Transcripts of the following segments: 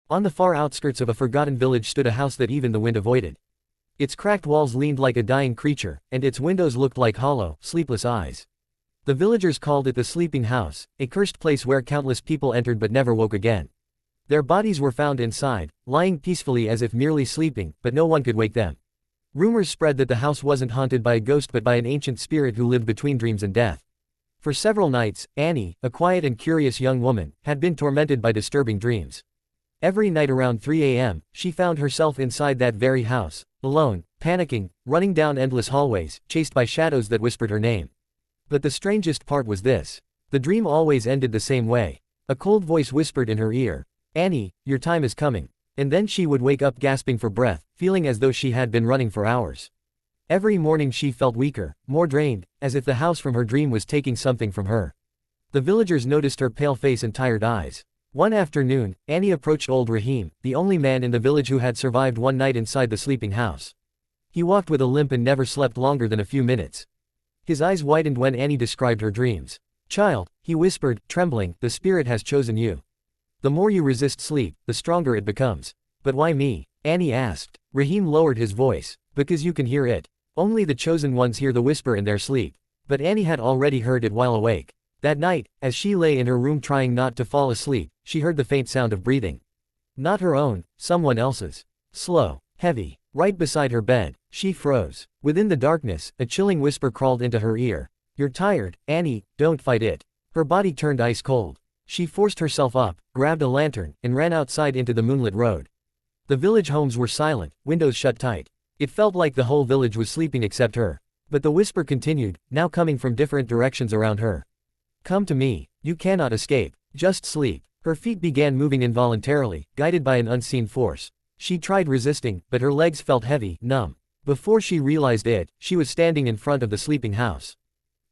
On the far outskirts of a forgotten village stood a house that even the wind avoided. Its cracked walls leaned like a dying creature, and its windows looked like hollow, sleepless eyes. The villagers called it the sleeping house, a cursed place where countless people entered but never woke again. Their bodies were found inside, lying peacefully as if merely sleeping, but no one could wake them. Rumors spread that the house wasn't haunted by a ghost but by an ancient spirit who lived between dreams and death. For several nights, Annie, a quiet and curious young woman, had been tormented by disturbing dreams. Every night around 3 a.m., she found herself inside that very house, alone, panicking, running down endless hallways, chased by shadows that whispered her name. But the strangest part was this. The dream always ended the same way. A cold voice whispered in her ear, "Annie, your time is coming." And then she would wake up gasping for breath, feeling as though she had been running for hours. Every morning she felt weaker, more drained, as if the house from her dream was taking something from her. The villagers noticed her pale face and tired eyes. One afternoon, Annie approached old Rahim, the only man in the village who had survived one night inside the sleeping house. He walked with a limp and never slept longer than a few minutes. His eyes widened when Annie described her dreams. "Child," he whispered, trembling, "the spirit has chosen you. The more you resist sleep, the stronger it becomes." "But why me?" Annie asked. Rahim lowered his voice. "Because you can hear it. Only the chosen ones hear the whisper in their sleep." But Annie had already heard it while awake. That night, as she lay in her room trying not to fall asleep, she heard the faint sound of breathing. Not her own, someone else's. Slow, heavy, right beside her bed. She froze. Within the darkness, a chilling whisper crawled into her ear. "You're tired, Annie, don't fight it." Her body turned ice cold. She forced herself up, grabbed a lantern, and ran outside into the moonlit road. The village homes were silent, windows shut tight. It felt like the whole village was sleeping except her. But the whisper continued, now coming from different directions around her. "Come to me. You cannot escape. Just sleep." Her feet began moving involuntarily, guided by an unseen force. She tried resisting, but her legs felt heavy, numb. Before she realized it, she was standing in front of the sleeping house.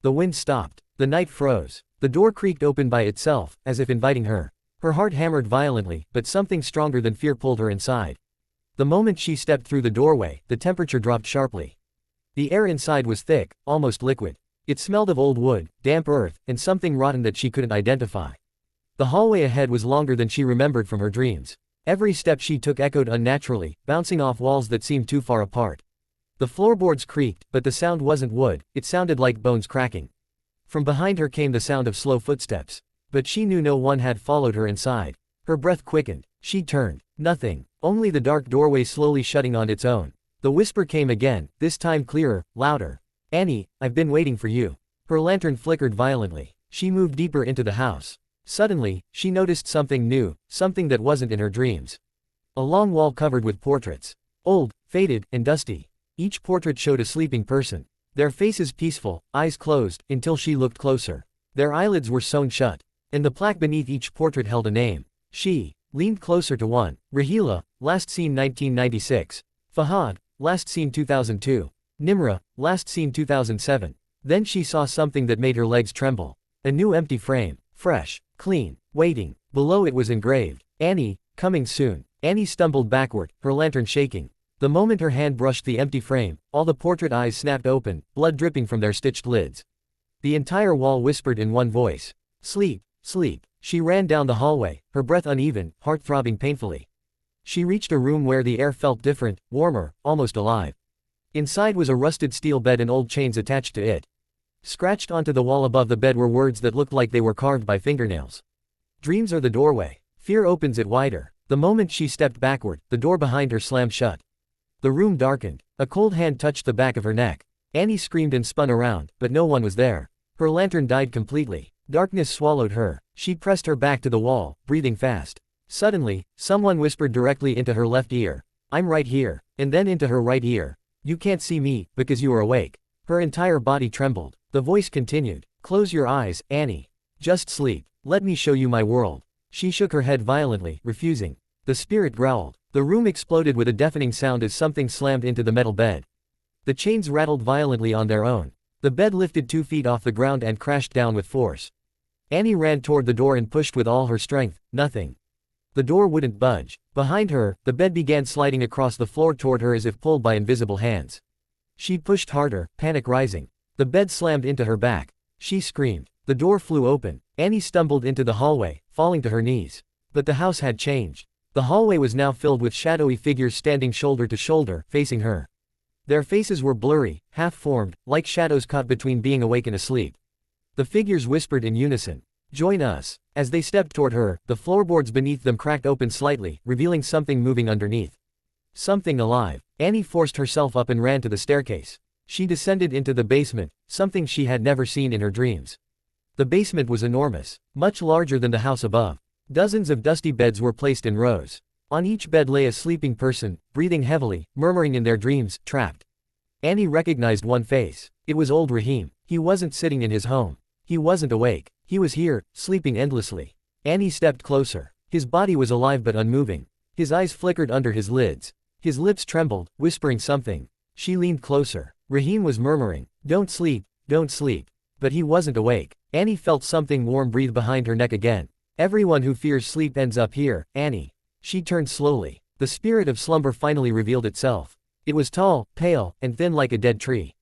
The wind stopped. The night froze. The door creaked open by itself, as if inviting her. Her heart hammered violently, but something stronger than fear pulled her inside. The moment she stepped through the doorway, the temperature dropped sharply. The air inside was thick, almost liquid. It smelled of old wood, damp earth, and something rotten that she couldn't identify. The hallway ahead was longer than she remembered from her dreams. Every step she took echoed unnaturally, bouncing off walls that seemed too far apart. The floorboards creaked, but the sound wasn't wood, it sounded like bones cracking. From behind her came the sound of slow footsteps. But she knew no one had followed her inside. Her breath quickened. She turned. Nothing. Only the dark doorway slowly shutting on its own. The whisper came again, this time clearer, louder. "Annie, I've been waiting for you." Her lantern flickered violently. She moved deeper into the house. Suddenly, she noticed something new, something that wasn't in her dreams. A long wall covered with portraits. Old, faded, and dusty. Each portrait showed a sleeping person. Their faces peaceful, eyes closed, until she looked closer. Their eyelids were sewn shut. And the plaque beneath each portrait held a name. She leaned closer to one. Rahila, last seen 1996. Fahad, last seen 2002. Nimra, last seen 2007. Then she saw something that made her legs tremble. A new empty frame. Fresh, clean, waiting. Below it was engraved, "Annie, coming soon." Annie stumbled backward, her lantern shaking. The moment her hand brushed the empty frame, all the portrait eyes snapped open, blood dripping from their stitched lids. The entire wall whispered in one voice. "Sleep, sleep." She ran down the hallway, her breath uneven, heart throbbing painfully. She reached a room where the air felt different, warmer, almost alive. Inside was a rusted steel bed and old chains attached to it. Scratched onto the wall above the bed were words that looked like they were carved by fingernails. "Dreams are the doorway. Fear opens it wider." The moment she stepped backward, the door behind her slammed shut. The room darkened. A cold hand touched the back of her neck. Annie screamed and spun around, but no one was there. Her lantern died completely. Darkness swallowed her. She pressed her back to the wall, breathing fast. Suddenly, someone whispered directly into her left ear. "I'm right here." And then into her right ear. "You can't see me, because you are awake." Her entire body trembled. The voice continued. "Close your eyes, Annie. Just sleep. Let me show you my world." She shook her head violently, refusing. The spirit growled. The room exploded with a deafening sound as something slammed into the metal bed. The chains rattled violently on their own. The bed lifted 2 feet off the ground and crashed down with force. Annie ran toward the door and pushed with all her strength. Nothing. The door wouldn't budge. Behind her, the bed began sliding across the floor toward her as if pulled by invisible hands. She pushed harder, panic rising. The bed slammed into her back. She screamed. The door flew open. Annie stumbled into the hallway, falling to her knees. But the house had changed. The hallway was now filled with shadowy figures standing shoulder to shoulder, facing her. Their faces were blurry, half-formed, like shadows caught between being awake and asleep. The figures whispered in unison, "Join us." As they stepped toward her, the floorboards beneath them cracked open slightly, revealing something moving underneath. Something alive. Annie forced herself up and ran to the staircase. She descended into the basement, something she had never seen in her dreams. The basement was enormous, much larger than the house above. Dozens of dusty beds were placed in rows. On each bed lay a sleeping person, breathing heavily, murmuring in their dreams, trapped. Annie recognized one face. It was old Rahim. He wasn't sitting in his home. He wasn't awake. He was here, sleeping endlessly. Annie stepped closer. His body was alive but unmoving. His eyes flickered under his lids. His lips trembled, whispering something. She leaned closer. Rahim was murmuring, "Don't sleep, don't sleep." But he wasn't awake. Annie felt something warm breathe behind her neck again. "Everyone who fears sleep ends up here, Annie." She turned slowly. The spirit of slumber finally revealed itself. It was tall, pale, and thin like a dead tree.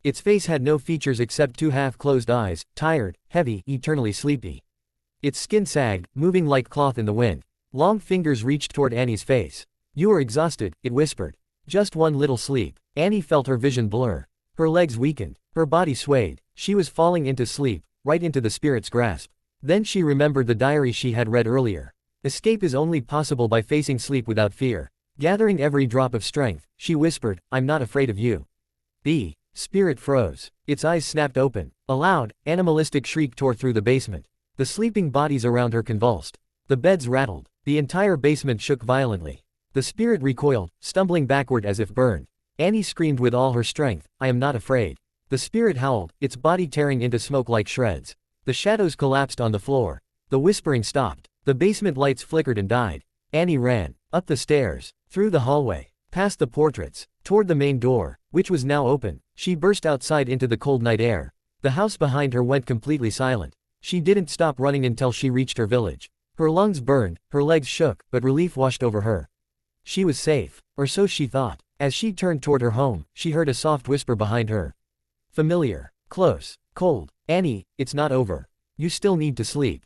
Its face had no features except two half-closed eyes, tired, heavy, eternally sleepy. Its skin sagged, moving like cloth in the wind. Long fingers reached toward Annie's face. "You are exhausted," it whispered. "Just one little sleep." Annie felt her vision blur. Her legs weakened. Her body swayed. She was falling into sleep, right into the spirit's grasp. Then she remembered the diary she had read earlier. Escape is only possible by facing sleep without fear. Gathering every drop of strength, she whispered, "I'm not afraid of you." The spirit froze. Its eyes snapped open. A loud, animalistic shriek tore through the basement. The sleeping bodies around her convulsed. The beds rattled. The entire basement shook violently. The spirit recoiled, stumbling backward as if burned. Annie screamed with all her strength, "I am not afraid." The spirit howled, its body tearing into smoke like shreds. The shadows collapsed on the floor. The whispering stopped. The basement lights flickered and died. Annie ran. Up the stairs. Through the hallway. Past the portraits. Toward the main door, which was now open. She burst outside into the cold night air. The house behind her went completely silent. She didn't stop running until she reached her village. Her lungs burned, her legs shook, but relief washed over her. She was safe. Or so she thought. As she turned toward her home, she heard a soft whisper behind her. Familiar. Close. Cold. "Annie, it's not over. You still need to sleep."